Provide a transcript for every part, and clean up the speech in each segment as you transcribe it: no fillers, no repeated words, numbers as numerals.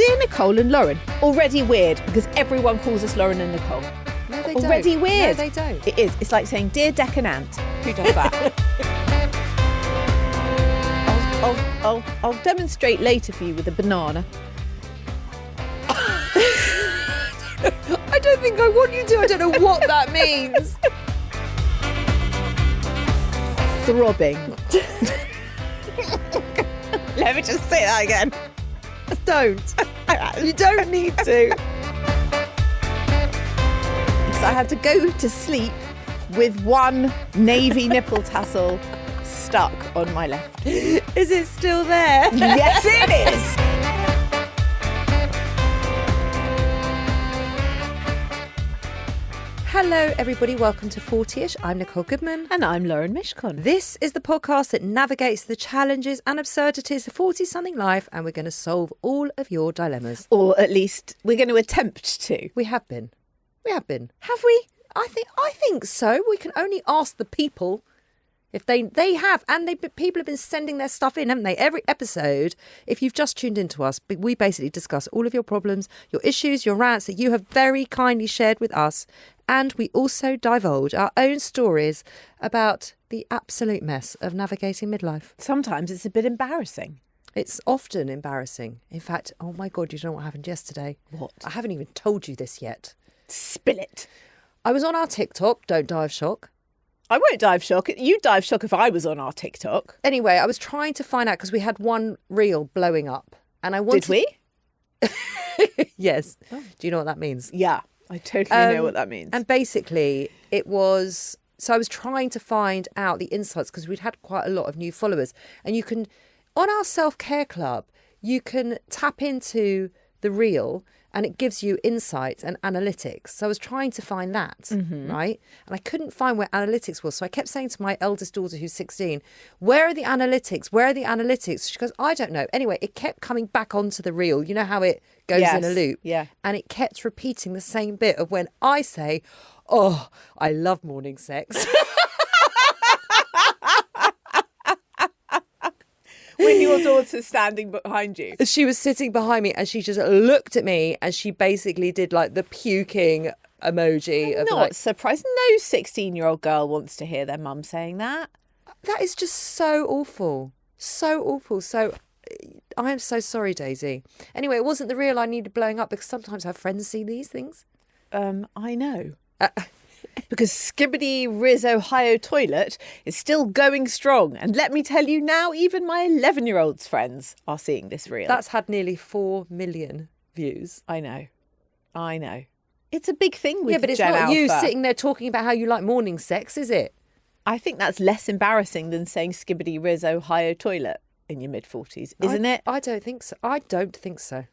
Dear Nicole and Lauren, already weird because everyone calls us Lauren and Nicole. No, they Already don't. weird. No, they don't. It is. It's like saying Dear Deck and Ant. Who does that? I'll demonstrate later for you with a banana. I don't think I want you to. I don't know what that means. Throbbing. Let me just say that again. Don't. You don't need to. So I had to go to sleep with one navy nipple tassel stuck on my left. Is it still there? Yes, it is. Hello, everybody. Welcome to 40ish. I'm Nicole Goodman. And I'm Lauren Mishcon. This is the podcast that navigates the challenges and absurdities of 40-something life, and we're going to solve all of your dilemmas. Or at least we're going to attempt to. We have been. Have we? I think so. We can only ask the people if they have, and people have been sending their stuff in, haven't they? Every episode, if you've just tuned into us, we basically discuss all of your problems, your issues, your rants that you have very kindly shared with us. And we also divulge our own stories about the absolute mess of navigating midlife. Sometimes it's a bit embarrassing. It's often embarrassing. In fact, oh my God, you don't know what happened yesterday. What? I haven't even told you this yet. Spill it. I was on our TikTok, Don't Die of Shock. I won't die of shock. You'd die of shock if I was on our TikTok. Anyway, I was trying to find out because we had one reel blowing up. And I wanted... Did we? Yes. Oh. Do you know what that means? Yeah, I totally know what that means. And basically, it was... So I was trying to find out the insights because we'd had quite a lot of new followers. And you can... On our self-care club, you can tap into the reel and it gives you insights and analytics. So I was trying to find that, right? And I couldn't find where analytics was. So I kept saying to my eldest daughter, who's 16, where are the analytics? Where are the analytics? She goes, I don't know. Anyway, it kept coming back onto the reel. You know how it goes in a loop? Yeah. And it kept repeating the same bit of when I say, oh, I love morning sex. When your daughter's standing behind you. She was sitting behind me and she just looked at me and she basically did like the puking emoji. I'm of not like, surprised. No 16-year-old girl wants to hear their mum saying that. that is just so awful. So awful. So I am so sorry, Daisy. Anyway, it wasn't the reel I needed blowing up because sometimes our friends see these things. I know. Because Skibbity Riz Ohio toilet is still going strong. And let me tell you now, even my 11-year-old's friends are seeing this reel. That's had nearly 4 million views. I know. It's a big thing with Yeah, but it's Gen not Alpha. you sitting there talking about how you like morning sex, is it? I think that's less embarrassing than saying Skibbity Riz Ohio toilet in your mid-40s, isn't it? I don't think so. I don't think so.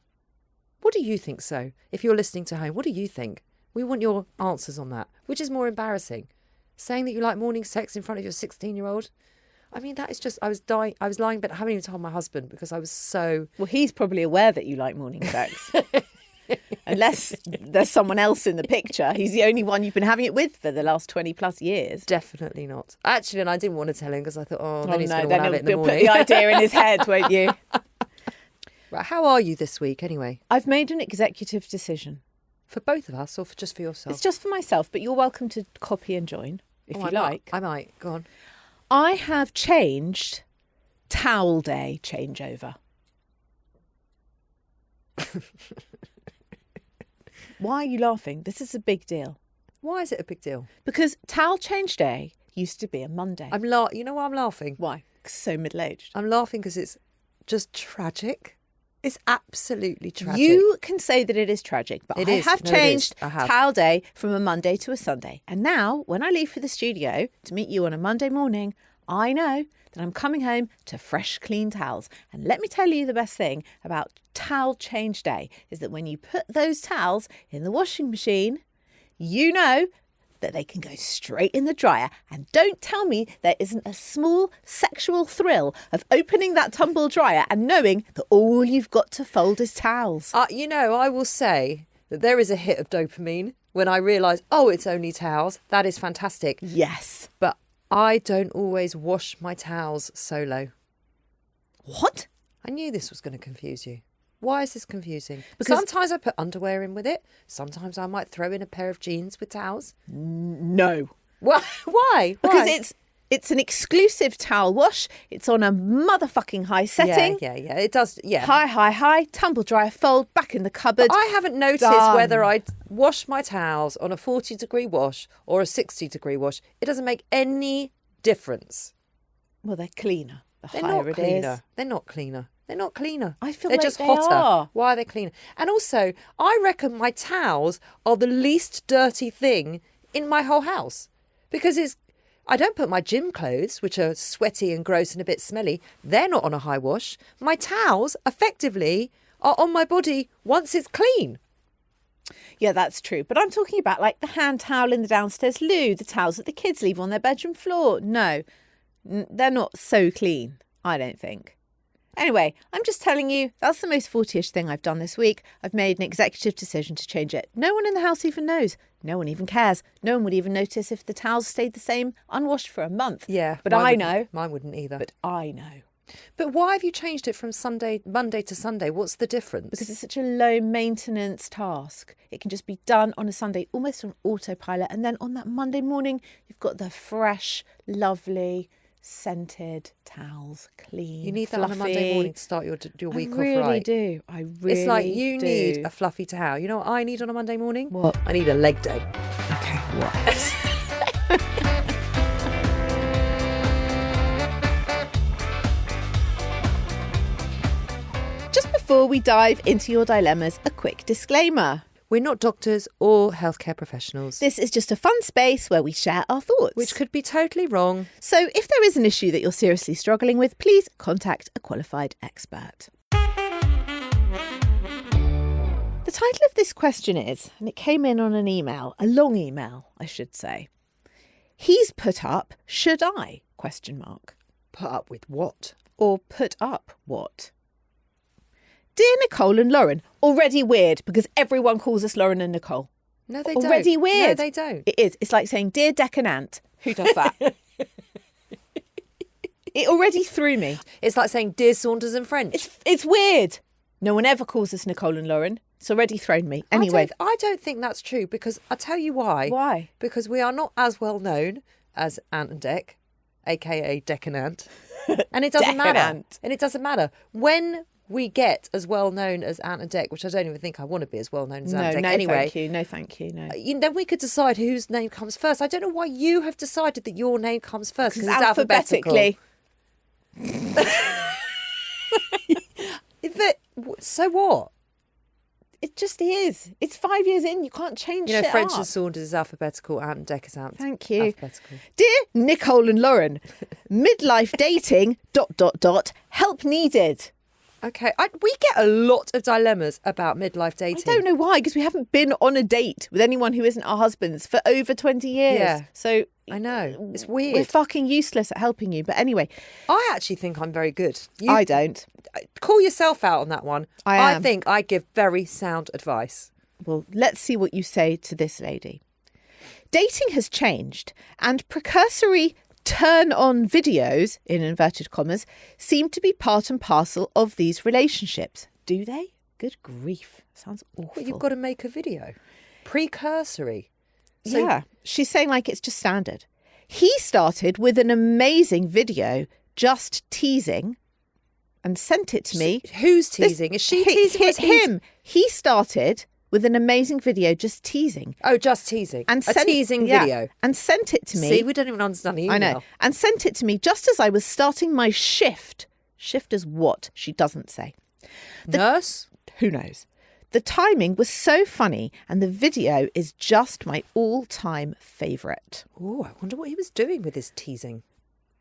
What do you think so? If you're listening to home, what do you think? We want your answers on that. Which is more embarrassing? Saying that you like morning sex in front of your 16-year-old? I mean, that is just... I was dying. I was lying, but I haven't even told my husband because I was so... Well, he's probably aware that you like morning sex. Unless there's someone else in the picture. He's the only one you've been having it with for the last 20 plus years. Definitely not. Actually, and I didn't want to tell him because I thought, then he's going to then have it in the he'll morning. put the idea in his head, won't you? Right, how are you this week anyway? I've made an executive decision. For both of us or just for yourself? It's just for myself, but you're welcome to copy and join if you like. I might. Go on. I have changed towel day changeover. Why are you laughing? This is a big deal. Why is it a big deal? Because towel change day used to be a Monday. You know why I'm laughing? Why? 'Cause so middle-aged. I'm laughing because it's just tragic. It's absolutely tragic. You can say that it is tragic, but I have changed I have. towel day from a Monday to a Sunday. And now, when I leave for the studio to meet you on a Monday morning, I know that I'm coming home to fresh, clean towels. And let me tell you the best thing about towel change day is that when you put those towels in the washing machine, you know that they can go straight in the dryer. And don't tell me there isn't a small sexual thrill of opening that tumble dryer and knowing that all you've got to fold is towels. I will say that there is a hit of dopamine when I realise, it's only towels. That is fantastic. Yes. But I don't always wash my towels solo. What? I knew this was going to confuse you. Why is this confusing? Because- sometimes I put underwear in with it. Sometimes I might throw in a pair of jeans with towels. No. Why? Because it's an exclusive towel wash. It's on a motherfucking high setting. Yeah. It does. Yeah. High, tumble dryer, fold, back in the cupboard. I haven't noticed Done. whether I wash my towels on a 40-degree wash or a 60-degree wash. It doesn't make any difference. Well, they're cleaner. They're higher not it cleaner. is. They're not cleaner. They're not cleaner. I feel they're like just they hotter. are. Why are they cleaner? And also, I reckon my towels are the least dirty thing in my whole house because I don't put my gym clothes, which are sweaty and gross and a bit smelly. They're not on a high wash. My towels, effectively, are on my body once it's clean. Yeah, that's true. But I'm talking about like the hand towel in the downstairs loo, the towels that the kids leave on their bedroom floor. No, they're not so clean, I don't think. Anyway, I'm just telling you, that's the most 40-ish thing I've done this week. I've made an executive decision to change it. No one in the house even knows. No one even cares. No one would even notice if the towels stayed the same, unwashed for a month. Yeah. But I know. Mine wouldn't either. But I know. But why have you changed it from Monday to Sunday? What's the difference? Because it's such a low maintenance task. It can just be done on a Sunday, almost on autopilot. And then on that Monday morning, you've got the fresh, lovely, scented towels, clean, You need that fluffy. on a Monday morning to start your week off right. I really do. I really It's like you do. need a fluffy towel. You know what I need on a Monday morning? What? I need a leg day. Okay, what? Just before we dive into your dilemmas, a quick disclaimer. We're not doctors or healthcare professionals, This is just a fun space where we share our thoughts. which could be totally wrong. So if there is an issue that you're seriously struggling with, please contact a qualified expert. The title of this question is, and it came in on an email, a long email, I should say. He's put up, should I? ? Put up with what? Or put up what? Dear Nicole and Lauren, already weird because everyone calls us Lauren and Nicole. No, they Already don't. weird. No, they don't. It is. It's like saying, Dear Deck and Ant. Who does that? It already threw me. It's like saying Dear Saunders and French. It's weird. No one ever calls us Nicole and Lauren. It's already thrown me. Anyway. I don't think that's true because I'll tell you why. Why? Because we are not as well known as Ant and Dec, aka Dec and Ant. And it doesn't Dec and matter. Ant. And it doesn't matter. When we get as well known as Ant and Dec, which I don't even think I want to be as well known as Ant and Dec anyway. Thank you. No, thank you. No. Then we could decide whose name comes first. I don't know why you have decided that your name comes first because it's alphabetically. But, so what? It just is. It's 5 years in. You can't change You know, shit French up. and Saunders is alphabetical, Ant and Dec is Thank you. alphabetical. Dear Nicole and Lauren, midlife dating, ... help needed. Okay, we get a lot of dilemmas about midlife dating. I don't know why, because we haven't been on a date with anyone who isn't our husbands for over 20 years. Yeah. So I know. It's weird. we're fucking useless at helping you. But anyway, I actually think I'm very good. I don't. Call yourself out on that one. I am. I think I give very sound advice. Well, let's see what you say to this lady. Dating has changed and precursory turn-on videos, in inverted commas, seem to be part and parcel of these relationships. Do they? Good grief. Sounds awful. But you've got to make a video. Precursory. So, yeah. She's saying like it's just standard. He started with an amazing video just teasing and sent it to me. Who's teasing? Is she teasing? Or is he him. He started with an amazing video just teasing. Oh, just teasing. And a teasing video. And sent it to me. See, we don't even understand the email. I know. And sent it to me just as I was starting my shift. Shift as what? She doesn't say. Nurse? Who knows? The timing was so funny and the video is just my all-time favourite. Oh, I wonder what he was doing with his teasing.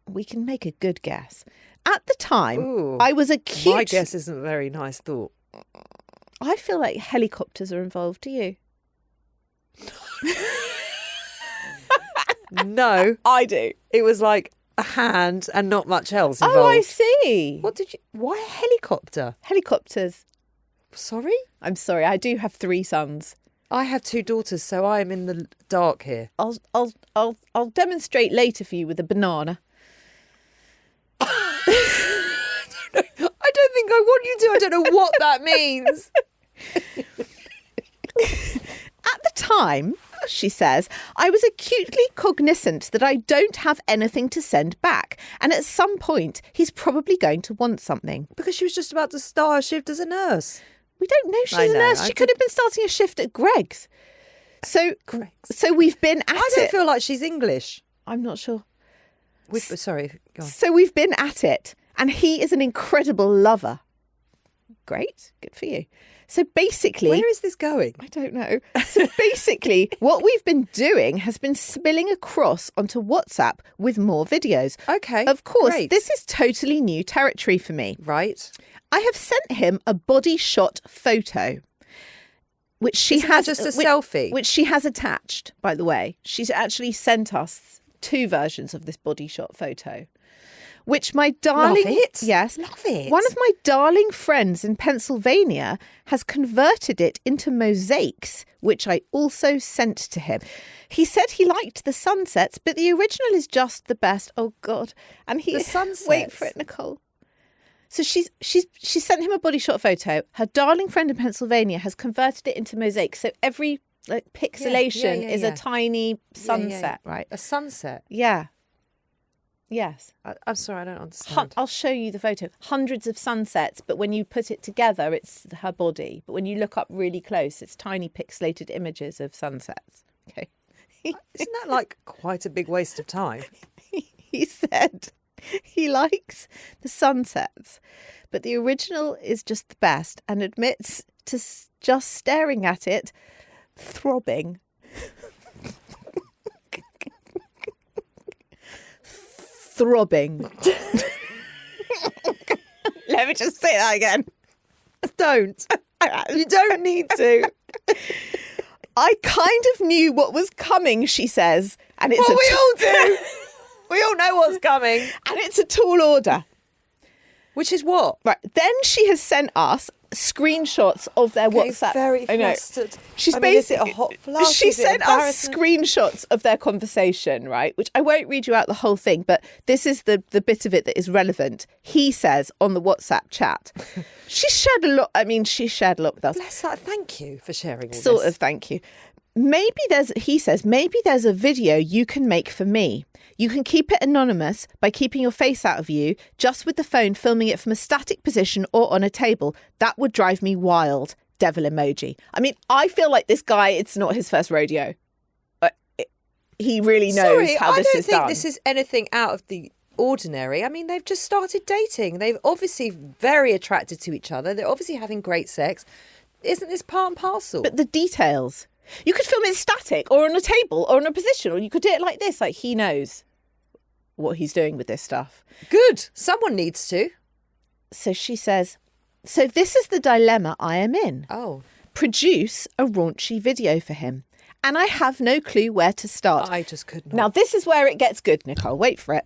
We can make a good guess. At the time, Ooh, I was a cute... My guess isn't a very nice thought. I feel like helicopters are involved. Do you? No. I do. It was like a hand and not much else involved. Oh, I see. What did you... Why a helicopter? Helicopters. Sorry? I'm sorry. I do have 3 sons. I have 2 daughters, so I am in the dark here. I'll demonstrate later for you with a banana. I don't think I want you to. I don't know what that means. At the time, she says, I was acutely cognizant that I don't have anything to send back. And at some point, he's probably going to want something. Because she was just about to start a shift as a nurse. We don't know she's a nurse. She could have been starting a shift at Greg's. So we've been at it. I don't feel like she's English. I'm not sure. Sorry, go on. So we've been at it. And he is an incredible lover. Great. Good for you. So basically... Where is this going? I don't know. So basically, what we've been doing has been spilling across onto WhatsApp with more videos. Okay. Of course, great. This is totally new territory for me. Right. I have sent him a body shot photo, which she has... just a selfie? Which she has attached, by the way. She's actually sent us 2 versions of this body shot photo. Which my darling... Love it. Yes. Love it. One of my darling friends in Pennsylvania has converted it into mosaics, which I also sent to him. He said he liked the sunsets, but the original is just the best. Oh, God. And he... The sunsets? Wait for it, Nicole. So she sent him a body shot photo. Her darling friend in Pennsylvania has converted it into mosaics. So every pixelation is a tiny sunset, right? A sunset? Yeah. Yes. I'm sorry, I don't understand. I'll show you the photo. Hundreds of sunsets, but when you put it together, it's her body. But when you look up really close, it's tiny pixelated images of sunsets. Okay. Isn't that like quite a big waste of time? He said he likes the sunsets, but the original is just the best and admits to just staring at it, throbbing. Throbbing. Let me just say that again. Don't. You don't need to. I kind of knew what was coming, she says. And it's we all do. We all know what's coming. And it's a tall order. Which is what? Right. Then she has sent us screenshots of their WhatsApp. Very I know. flustered. She's is it a hot flush? She Is it sent us embarrassment? screenshots of their conversation, right? Which I won't read you out the whole thing, but this is the bit of it that is relevant. He says on the WhatsApp chat, she shared a lot with us. Bless her. Thank you for sharing all this. Sort of, thank you. He says, maybe there's a video you can make for me. You can keep it anonymous by keeping your face out of view, just with the phone filming it from a static position or on a table. That would drive me wild. Devil emoji. I mean, I feel like this guy, it's not his first rodeo. He really knows how this is done. I don't think this is anything out of the ordinary. I mean, they've just started dating. They've obviously very attracted to each other. They're obviously having great sex. Isn't this part and parcel? But the details. You could film it static or on a table or in a position, or you could do it like this. Like, he knows what he's doing with this stuff. Good. Someone needs to. So she says, so this is the dilemma I am in. Oh. Produce a raunchy video for him. And I have no clue where to start. I just couldn't. Now, this is where it gets good, Nicole. Wait for it.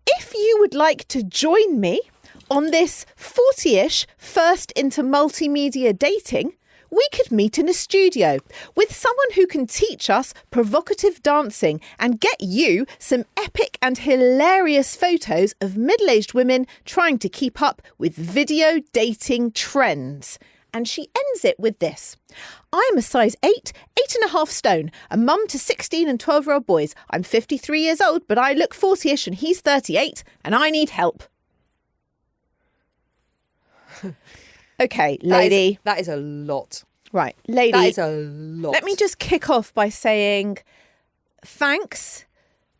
If you would like to join me on this 40-ish first into multimedia dating, we could meet in a studio with someone who can teach us provocative dancing and get you some epic and hilarious photos of middle-aged women trying to keep up with video dating trends. And she ends it with this. I am a size 8, 8.5 stone, a mum to 16 and 12-year-old boys. I'm 53 years old, but I look 40-ish and he's 38 and I need help. Okay, lady. That is a lot. Right, lady. That is a lot. Let me just kick off by saying thanks,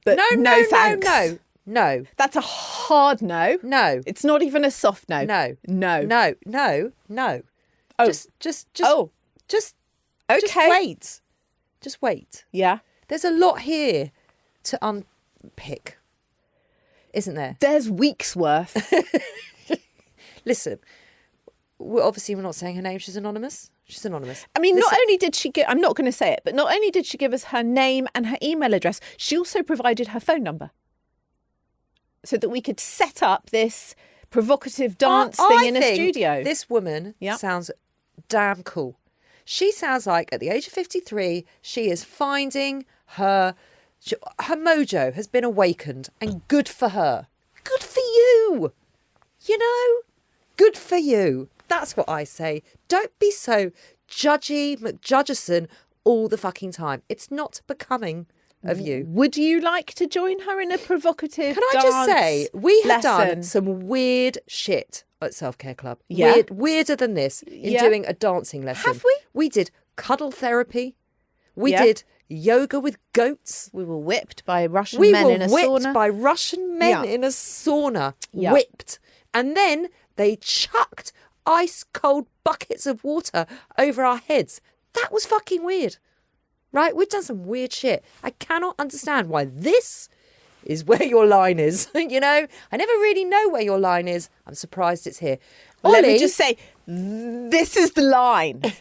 but no thanks. No. That's a hard no. No. It's not even a soft no. No. No. No. Oh. Just Okay. wait. Just wait. Yeah. There's a lot here to unpick, isn't there? There's weeks worth. Listen, we're not saying her name. She's anonymous. I mean, Listen. not only did she I'm not going to say it, but not only did she give us her name and her email address, she also provided her phone number so that we could set up this provocative dance thing in a studio. This woman sounds damn cool. She sounds like at the age of 53, she is finding her mojo has been awakened, and good for her. Good for you. You know, Good for you. That's what I say. Don't be so judgy McJudgerson all the fucking time. It's not becoming of you. Would you like to join her in a provocative Can I just say, we have done lesson? some weird shit at Self-Care Club. Yeah. Weirder than this in Yeah. doing a dancing lesson. Have we? We did cuddle therapy. We Yeah. did yoga with goats. We were whipped by Russian We men were in a whipped sauna. by Russian men Yeah. in a sauna. Yeah. Whipped. And then they chucked ice cold buckets of water over our heads. That was fucking weird. Right? We've done some weird shit. I cannot understand why this is where your line is. You know, I never really know where your line is. I'm surprised it's here. Let me Ollie- just say, this is the line. And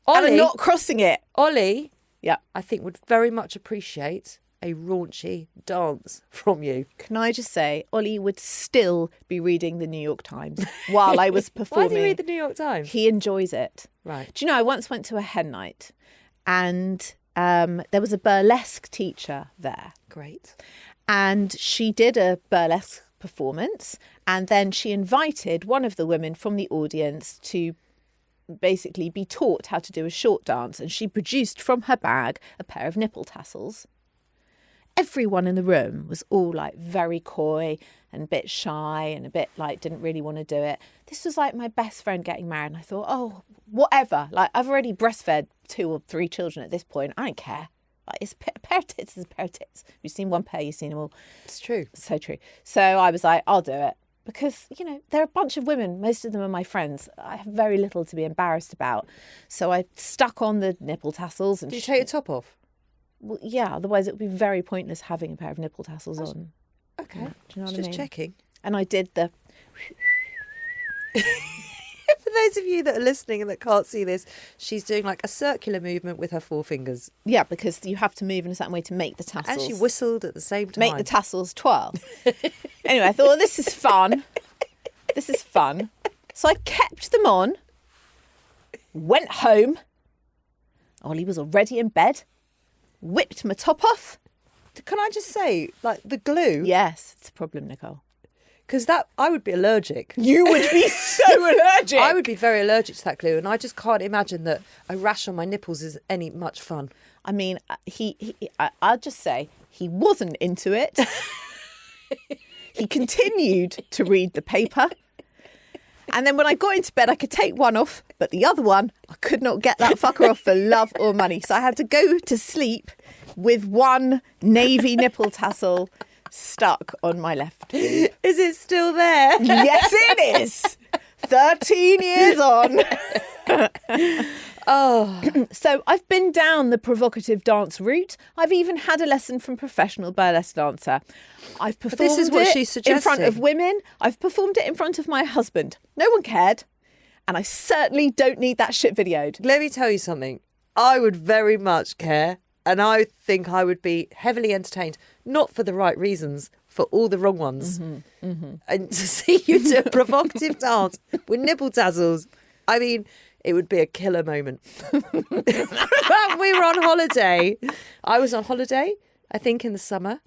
I'm Ollie, not crossing it. Ollie, Yeah. I think would very much appreciate a raunchy dance from you. Can I just say, Ollie would still be reading the New York Times while I was Why performing. do you read the New York Times? He enjoys it. Right. Do you know, I once went to a hen night and there was a burlesque teacher there. Great. And she did a burlesque performance, and then she invited one of the women from the audience to basically be taught how to do a short dance, and she produced from her bag a pair of nipple tassels. Everyone in the room was all like very coy and a bit shy and a bit like didn't really want to do it. This was like my best friend getting married, and I thought, oh, whatever. Like, I've already breastfed 2 or 3 children at this point. I don't care. Like, it's a pair of tits is a pair of tits. You've seen one pair, you've seen them all. It's true. So true. So I was like, I'll do it. Because, you know, there are a bunch of women. Most of them are my friends. I have very little to be embarrassed about. So I stuck on the nipple tassels. And Did you take your top off? Well, yeah, otherwise it would be very pointless having a pair of nipple tassels on. Okay. Do you know what I Just mean? checking. And I did the... For those of you that are listening and that can't see this, she's doing like a circular movement with her forefingers. Yeah, because you have to move in a certain way to make the tassels. And she whistled at the same time. Make the tassels twirl. Anyway, I thought, well, this is fun. This is fun. So I kept them on, went home. Ollie was already in bed, whipped my top off. Can I just say, like, the glue? Yes, it's a problem, Nicole. Because that, I would be allergic. You would be so allergic. I would be very allergic to that glue, and I just can't imagine that a rash on my nipples is any much fun. I mean, I'll just say he wasn't into it. He continued to read the paper. And then when I got into bed, I could take one off, but the other one, I could not get that fucker off for love or money. So I had to go to sleep with one navy nipple tassel stuck on my left boob. Is it still there? Yes, it is. 13 years on. Oh. So I've been down the provocative dance route. I've even had a lesson from professional burlesque dancer. I've performed this is what it she's in front of suggesting. women. I've performed it in front of my husband. No one cared. And I certainly don't need that shit videoed. Let me tell you something. I would very much care, and I think I would be heavily entertained, not for the right reasons, for all the wrong ones. And to see you do a provocative dance with nipple tassels, I mean, it would be a killer moment. We were on holiday. I was on holiday, I think, in the summer.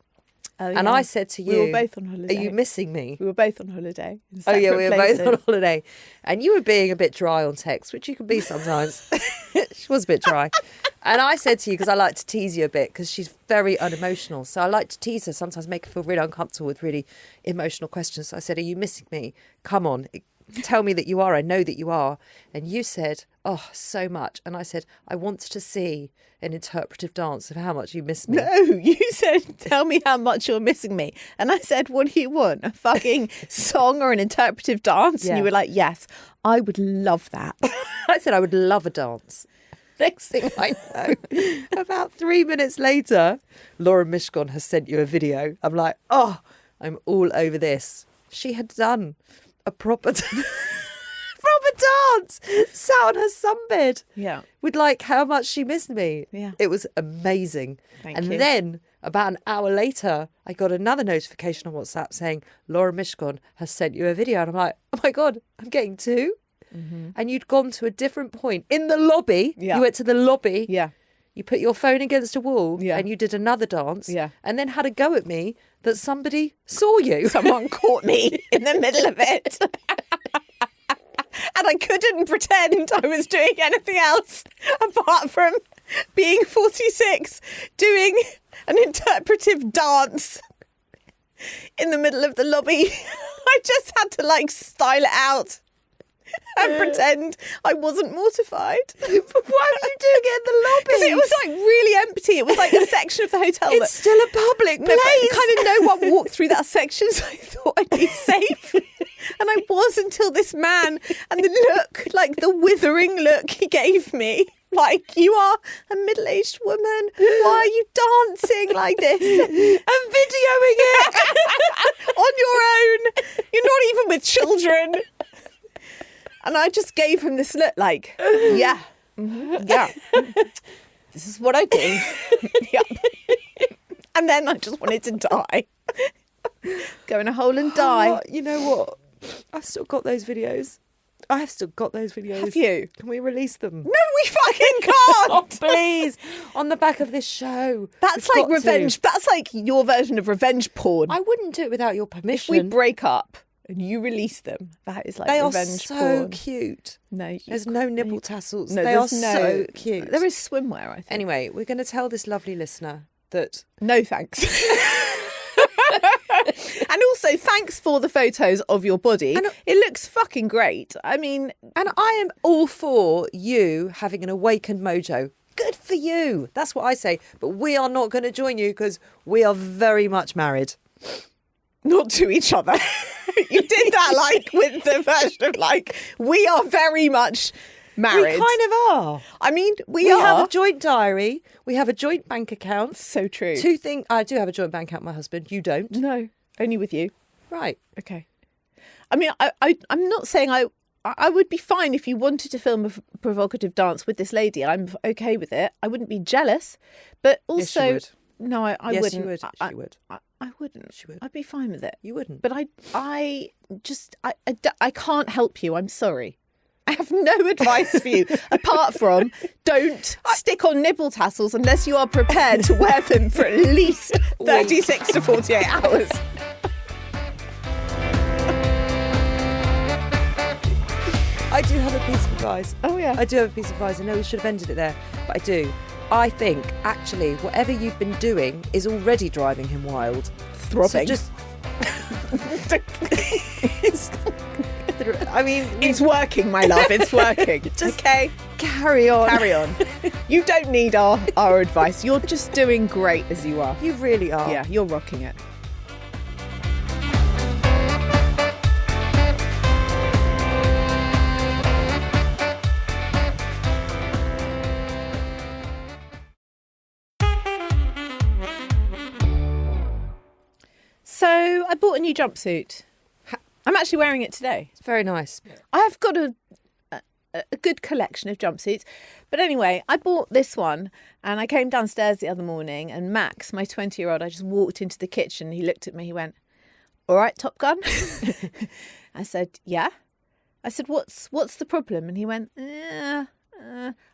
Oh, And I said to you, we were both on holiday. are you missing me? We were both on holiday. in Oh, yeah, separate we were places. both on holiday. And you were being a bit dry on text, which you can be sometimes. She was a bit dry. And I said to you, because I like to tease you a bit, because she's very unemotional. So I like to tease her, sometimes make her feel really uncomfortable with really emotional questions. So I said, are you missing me? Come on, tell me that you are. I know that you are. And you said, oh, so much. And I said, I want to see an interpretive dance of how much you miss me. No, you said, tell me how much you're missing me. And I said, what do you want? A fucking song or an interpretive dance? Yeah. And you were like, yes, I would love that. I said I would love a dance. Next thing I know, about 3 minutes later, Laura Mishkon has sent you a video. I'm like, oh, I'm all over this. She had done a proper dance, sat on her sunbed Yeah. with like how much she missed me. Yeah. It was amazing. Thank and you. then about an hour later, I got another notification on WhatsApp saying Laura Mishkon has sent you a video. And I'm like, oh my God, I'm getting 2. And you'd gone to a different point in the lobby. Yeah. You went to the lobby. Yeah. You put your phone against a wall Yeah. and you did another dance. Yeah. And then had a go at me that somebody saw you. Someone caught me in the middle of it. And I couldn't pretend I was doing anything else apart from being 46, doing an interpretive dance in the middle of the lobby. I just had to like style it out and pretend I wasn't mortified. But why were you doing it in the lobby? Because it was like really empty. It was like a section of the hotel. It's still a public place. Kind of no one walked through that section, so I thought I'd be safe. And I was until this man and the look, like the withering look he gave me. Like, you are a middle-aged woman. Why are you dancing like this? And videoing it On your own. You're not even with children. And I just gave him this look like, yeah, yeah, this is what I do. Yeah. And then I just wanted to die. Go in a hole and die. Oh, you know what? I've still got those videos. I have still got those videos. Have you? Can we release them? No, we fucking can't. Oh, please. On the back of this show. That's We've like got revenge. to. That's like your version of revenge porn. I wouldn't do it without your If permission. we break up and you release them, that is like They are revenge so porn. cute. No, There's no nipple tassels. No, they are there's no, so cute. There is swimwear, I think. Anyway, we're going to tell this lovely listener that... No thanks. And also, thanks for the photos of your body. And it looks fucking great. I mean, And I am all for you having an awakened mojo. Good for you. That's what I say. But we are not going to join you because we are very much married. not to each other. You did that like with the version of like, we are very much married. We kind of are. I mean, we have are. a joint diary. We have a joint bank account. So true. Two things. I do have a joint bank account with my husband. You don't. No, only with you. Right. Okay. I mean, I'm not saying I would be fine if you wanted to film a provocative dance with this lady. I'm okay with it. I wouldn't be jealous, but also Yes, you would. no, I Yes, wouldn't. you would. I, She would. I wouldn't. She would. I'd be fine with it. You wouldn't. But I can't help you. I'm sorry. I have no advice for you apart from don't stick on nipple tassels unless you are prepared to wear them for at least 36 to 48 hours. I do have a piece of advice. Oh, yeah. I do have a piece of advice. I know we should have ended it there, but I do. I think, actually, whatever you've been doing is already driving him wild. Throbbing. So just... I mean... It's working, my love. It's working. Just okay? carry on. Carry on. You don't need our advice. You're just doing great as you are. You really are. Yeah, you're rocking it. So I bought a new jumpsuit. I'm actually wearing it today. It's very nice. I've got a good collection of jumpsuits. But anyway, I bought this one and I came downstairs the other morning and Max, my 20-year-old, I just walked into the kitchen. He looked at me. He went, "All right, Top Gun?" I said, "Yeah." I said, what's the problem? And he went, I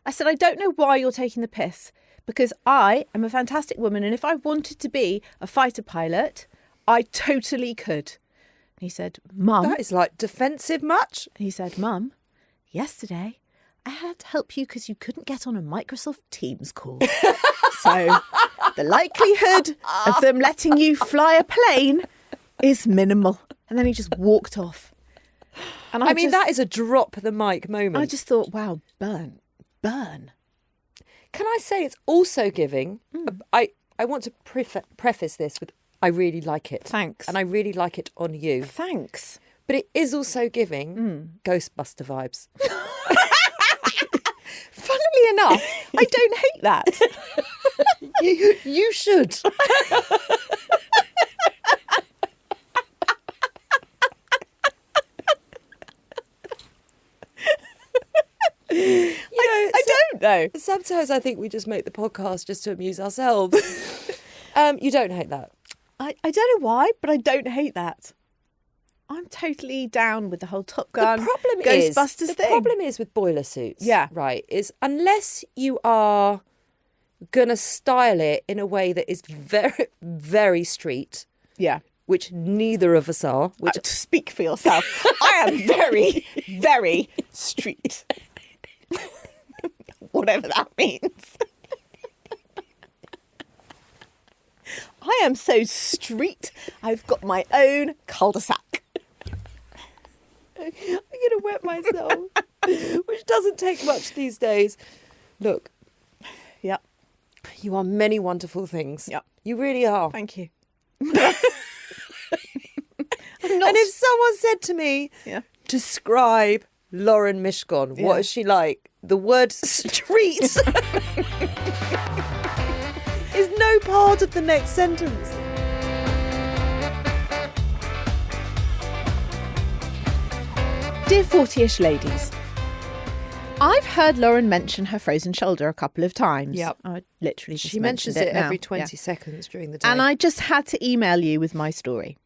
said, "I don't know why you're taking the piss because I am a fantastic woman. And if I wanted to be a fighter pilot, I totally could." He said, "Mum." That is like defensive much. He said, "Mum, yesterday I had to help you because you couldn't get on a Microsoft Teams call. So the likelihood of them letting you fly a plane is minimal." And then he just walked off. And I mean, that is a drop the mic moment. I just thought, wow, burn. Can I say it's also giving... I want to preface this with, I really like it. Thanks. And I really like it on you. Thanks. But it is also giving Ghostbuster vibes. Funnily enough, I don't hate that. You should. I don't know. Sometimes I think we just make the podcast just to amuse ourselves. You don't hate that. I don't know why, but I don't hate that. I'm totally down with the whole Top Gun, Ghostbusters the thing. problem is with boiler suits. Yeah. Right. Is unless you are gonna style it in a way that is very, very street, Yeah. which neither of us are. Which To speak for yourself, I am very, very street. Whatever that means. I am so street. I've got my own cul-de-sac. I'm going to wet myself, which doesn't take much these days. Look, Yep. you are many wonderful things. Yep. You really are. Thank you. And if someone said to me, Yeah. describe Lauren Mishcon, Yeah. what is she like? The word street is no part of the next sentence. Dear 40-ish ladies, I've heard Lauren mention her frozen shoulder a couple of times. Yep. I literally just She mentions mentioned it now. every 20 Yeah. seconds during the day. And I just had to email you with my story.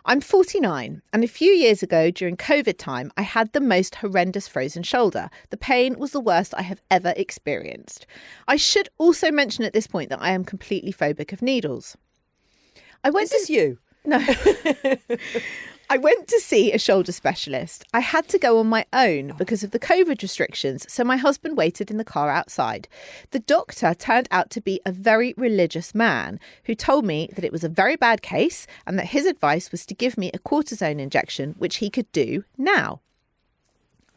I'm 49, and a few years ago during COVID time, I had the most horrendous frozen shoulder. The pain was the worst I have ever experienced. I should also mention at this point that I am completely phobic of needles. Is this you? No. I went to see a shoulder specialist. I had to go on my own because of the COVID restrictions, so my husband waited in the car outside. The doctor turned out to be a very religious man who told me that it was a very bad case and that his advice was to give me a cortisone injection, which he could do now.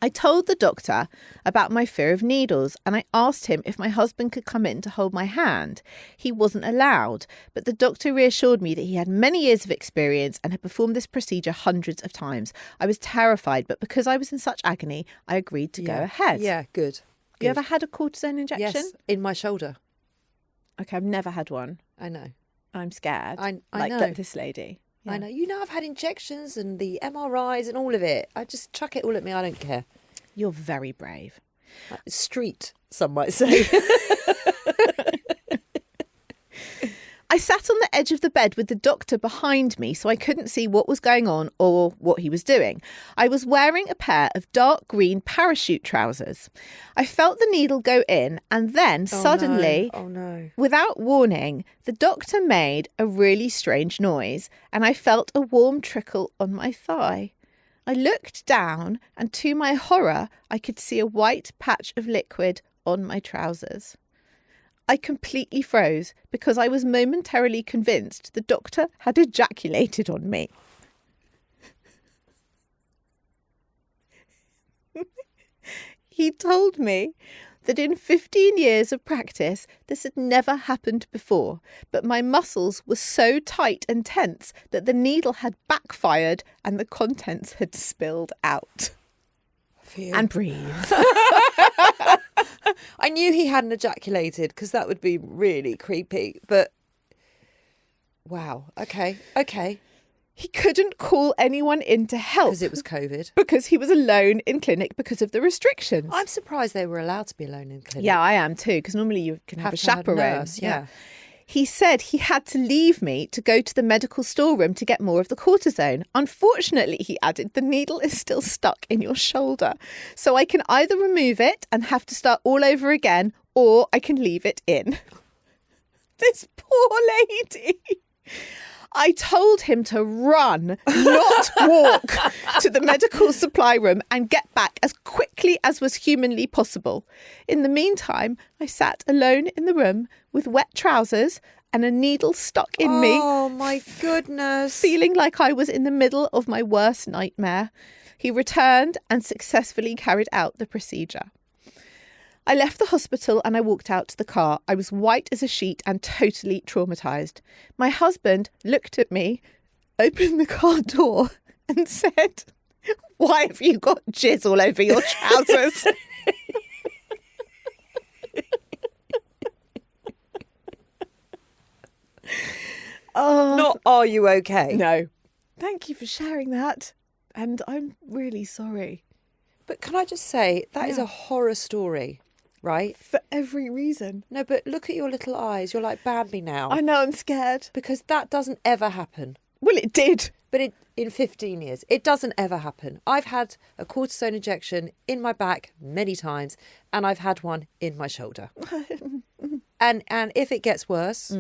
I told the doctor about my fear of needles and I asked him if my husband could come in to hold my hand. He wasn't allowed, but the doctor reassured me that he had many years of experience and had performed this procedure hundreds of times. I was terrified, but because I was in such agony, I agreed to go ahead. Yeah, good. You ever had a cortisone injection? Yes, in my shoulder. Okay, I've never had one. I know. I'm scared. I like know. this lady. I know. You know, I've had injections and the MRIs and all of it. I just chuck it all at me. I don't care. You're very brave. Street, some might say. I sat on the edge of the bed with the doctor behind me so I couldn't see what was going on or what he was doing. I was wearing a pair of dark green parachute trousers. I felt the needle go in and then suddenly, Oh no. without warning, the doctor made a really strange noise and I felt a warm trickle on my thigh. I looked down and to my horror, I could see a white patch of liquid on my trousers. I completely froze because I was momentarily convinced the doctor had ejaculated on me. He told me that in 15 years of practice, this had never happened before, but my muscles were so tight and tense that the needle had backfired and the contents had spilled out. And breathe. I knew he hadn't ejaculated because that would be really creepy. But wow. Okay. He couldn't call anyone in to help. Because it was COVID. Because he was alone in clinic because of the restrictions. I'm surprised they were allowed to be alone in clinic. Yeah, I am too, because normally you can have a to have a chaperone. nurse, yeah. He said he had to leave me to go to the medical storeroom to get more of the cortisone. Unfortunately, he added, the needle is still stuck in your shoulder. So I can either remove it and have to start all over again, or I can leave it in. This poor lady. I told him to run, not walk, to the medical supply room and get back as quickly as was humanly possible. In the meantime, I sat alone in the room with wet trousers and a needle stuck in me. Oh, my goodness. Feeling like I was in the middle of my worst nightmare. He returned and successfully carried out the procedure. I left the hospital and I walked out to the car. I was white as a sheet and totally traumatised. My husband looked at me, opened the car door and said, "Why have you got jizz all over your trousers?" Oh, Not, are you okay? no. Thank you for sharing that. And I'm really sorry. But can I just say, that is Yeah. a horror story, right? For every reason. No, but look at your little eyes. You're like Bambi now. I know, I'm scared. Because that doesn't ever happen. Well, it did. But in 15 years, it doesn't ever happen. I've had a cortisone injection in my back many times, and I've had one in my shoulder. and if it gets worse,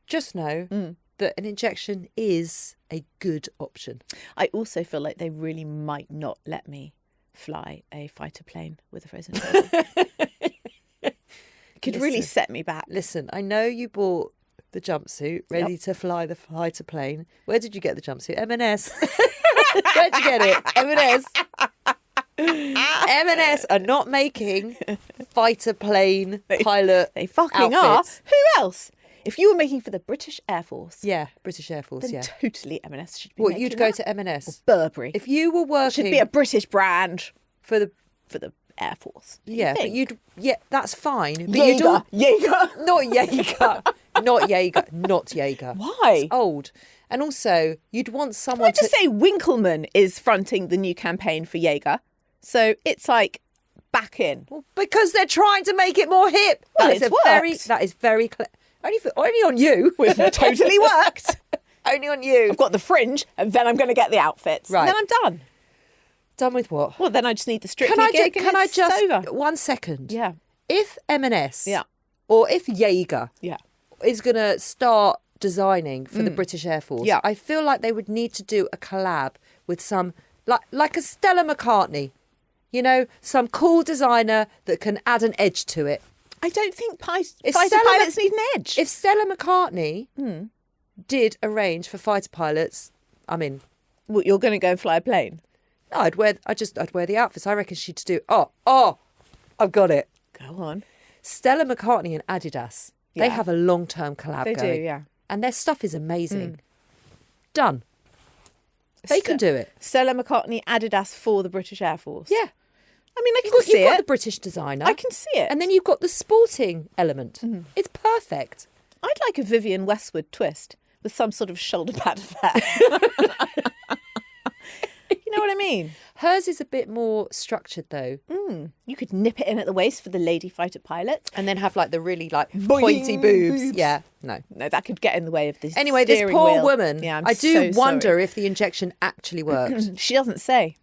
just know that an injection is a good option. I also feel like they really might not let me fly a fighter plane with a frozen shoulder. Could really set me back. Listen, I know you bought the jumpsuit ready to fly the fighter plane. Where did you get the jumpsuit? M&S. Where'd you get it? M&S. M&S are not making fighter plane pilot They fucking outfits. are. Who else? If you were making for the British Air Force, Yeah, British Air Force, then yeah. totally M&S should be What, making you'd go that. to M&S? Burberry. If you were working... Should be a British brand For the... for the Air Force. Yeah, but think? you'd... Yeah, that's fine. But you'd Jaeger. Jaeger. Not Jaeger. Not Jaeger. Not Jaeger. Why? It's old. And also, you'd want Can someone I just say Winkleman is fronting the new campaign for Jaeger. So it's like back in. Because they're trying to make it more hip. Well, That is it's very... worked. That is very... Only on you. It's totally worked. Only on you. I've got the fringe and then I'm going to get the outfits. Right. And then I'm done. Done with what? Well, then I just need the Strictly Can I gig and can I it's just... over. 1 second. Yeah. If M&S... Yeah. Or if Jaeger... Yeah. is going to start designing for the British Air Force, Yeah. I feel like they would need to do a collab with some, like a Stella McCartney, you know, some cool designer that can add an edge to it. I don't think fighter Stella pilots need an edge. If Stella McCartney did arrange for fighter pilots, I mean, What, you're going to go and fly a plane? no, I'd wear the outfits. I reckon she'd do. Oh, I've got it. Go on. Stella McCartney and Adidas. They Yeah. have a long-term collab They going. do, yeah. And their stuff is amazing. Done. They can do it. Stella McCartney, Adidas for the British Air Force. Yeah. I mean, I can You've see got it. the British designer. I can see it. And then you've got the sporting element. It's perfect. I'd like a Vivienne Westwood twist with some sort of shoulder pad affair. You know what I mean? Hers is a bit more structured though. You could nip it in at the waist for the lady fighter pilot. And then have like the really like Boing, pointy boobs. boobs. Yeah, no. No, that could get in the way of this. Anyway, this steering poor wheel. woman, Yeah, I do so wonder sorry. if the injection actually worked. She doesn't say.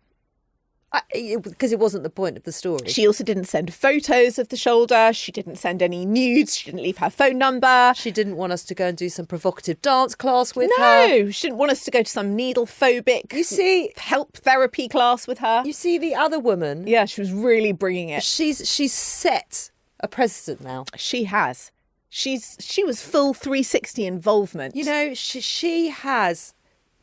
Because it wasn't the point of the story. She also didn't send photos of the shoulder. She didn't send any nudes. She didn't leave her phone number. She didn't want us to go and do some provocative dance class with her. No, she didn't want us to go to some needle phobic You see, help therapy class with her. you see the other woman. Yeah, she was really bringing it. She's set a precedent now. She has. She was full 360 involvement. You know, she has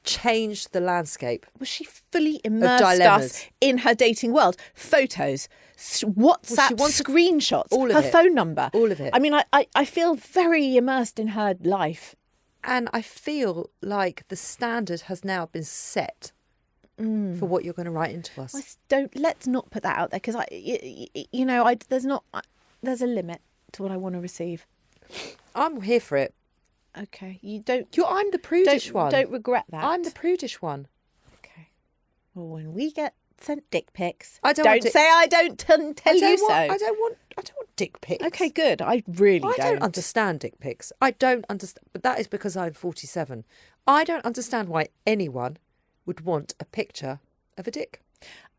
changed the landscape. Was she fully immersed dilemmas. us in her dating world? Photos, WhatsApp wanted screenshots, all of her it. phone number. All of it. I mean, I feel very immersed in her life. And I feel like the standard has now been set for what you're going to write into us. Let's not put that out there because there's a limit to what I want to receive. I'm here for it. Okay, you don't. I'm the prudish one. Don't regret that. I'm the prudish one. Okay. Well, when we get sent dick pics, I don't want say I don't tell you so. I don't want dick pics. Okay, good. I really I don't understand dick pics. I don't understand, but that is because I'm 47. I don't understand why anyone would want a picture of a dick.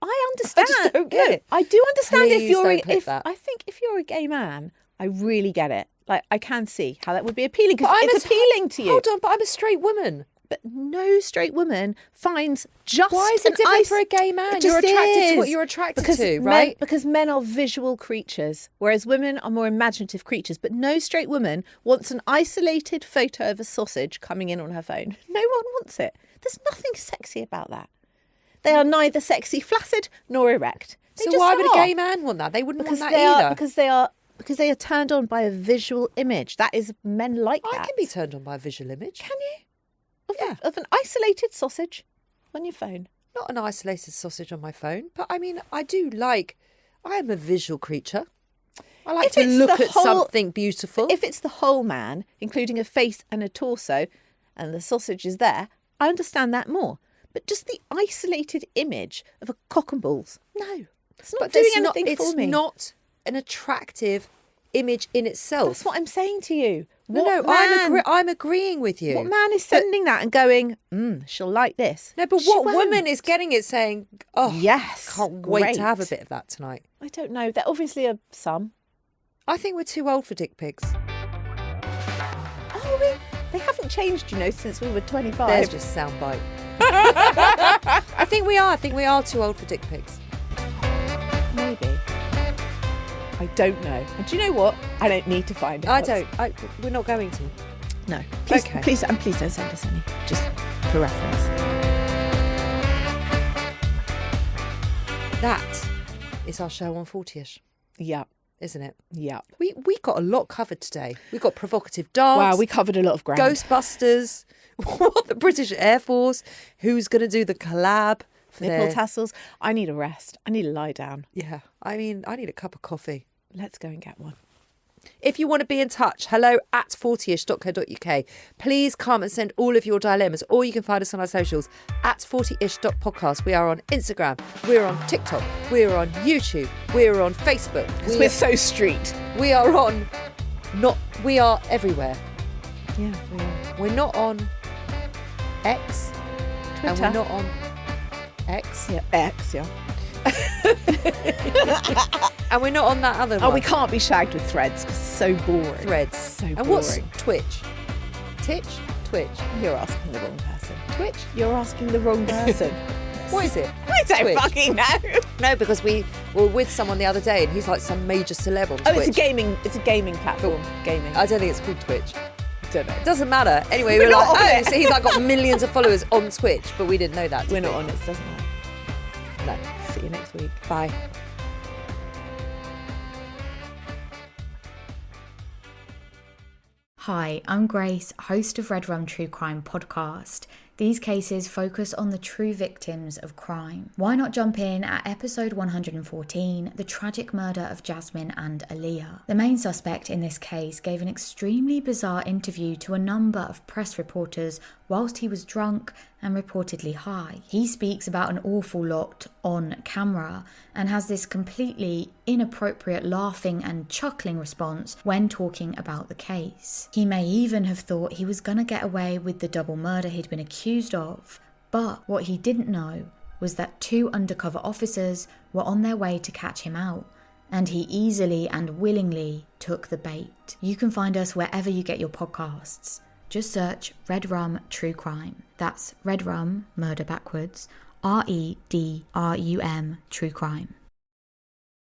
I understand. I just don't get it. I do understand Please don't clip that. I think if you're a gay man, I really get it. Like I can see how that would be appealing because But it's appealing to you. Hold on, but I'm a straight woman. But no straight woman finds just Why is it different for a gay man? It You're just attracted to what is. you're attracted Because to, men- right? Because men are visual creatures, whereas women are more imaginative creatures. But no straight woman wants an isolated photo of a sausage coming in on her phone. No one wants it. There's nothing sexy about that. They are neither sexy flaccid nor erect. They So just why would a are. gay man want that? They wouldn't Because want they that are either. because they are turned on by a visual image. That is men like I that. can be turned on by a visual image. Can you? Yeah. Of an isolated sausage on your phone. Not an isolated sausage on my phone, but I mean, I am a visual creature. I like If to it's look the at whole- something beautiful. If it's the whole man, including a face and a torso, and the sausage is there, I understand that more. But just the isolated image of a cock and balls, no, it's not doing anything for me. It's not an attractive image in itself. That's what I'm saying to you. No, I'm agreeing with you. What man is sending that and going, she'll like this? No, but She what won't. woman is getting it saying, oh, Yes, can't wait to have a great. bit of that tonight? I don't know. There obviously are some. I think we're too old for dick pics. Oh, they haven't changed, since we were 25. There's just soundbite. I think we are too old for dick pics. Maybe. I don't know. And do you know what? I don't need to find out. We're not going to. No. Please, Okay. please don't send us any. Just for reference. That is our show on 40ish, Yeah. isn't it? Yeah. We got a lot covered today. We got provocative dance. Wow, we covered a lot of ground. Ghostbusters. What, the British Air Force? Who's going to do the collab? For Nipple tassels. I need a rest. I need to lie down. Yeah. I mean, I need a cup of coffee. Let's go and get one. If you want to be in touch, hello@40ish.co.uk. Please come and send all of your dilemmas, or you can find us on our socials at 40ish.podcast. We are on Instagram, we're on TikTok, we're on YouTube, we're on Facebook. We're so street. We are everywhere. Yeah, we are. We're not on X, Twitter. and we're not on X. Yeah, X, yeah. And we're not on that other one. Oh, we can't be shagged with Threads because it's so boring. Threads. So and boring. what's Twitch? Twitch? You're asking the wrong person. Twitch? You're asking the wrong person. What is it? I don't Twitch. fucking know. No, because we were with someone the other day and he's like some major celeb on Twitch. Oh, it's a gaming platform. Gaming. I don't think it's called Twitch. don't know. It doesn't matter. Anyway, We're we're not like, on oh, it. so he's like got millions of followers on Twitch, but we didn't know that. We're did not we? on it, so it doesn't matter. No. See you next week. Bye. Hi, I'm Grace, host of Red Rum True Crime podcast. These cases focus on the true victims of crime. Why not jump in at episode 114, the tragic murder of Jasmine and Aaliyah? The main suspect in this case gave an extremely bizarre interview to a number of press reporters whilst he was drunk and reportedly high. He speaks about an awful lot on camera and has this completely inappropriate laughing and chuckling response when talking about the case. He may even have thought he was gonna get away with the double murder he'd been accused of, but what he didn't know was that 2 undercover officers were on their way to catch him out, and he easily and willingly took the bait. You can find us wherever you get your podcasts. Just search Red Rum True Crime. That's Red Rum, murder backwards, REDRUM True Crime.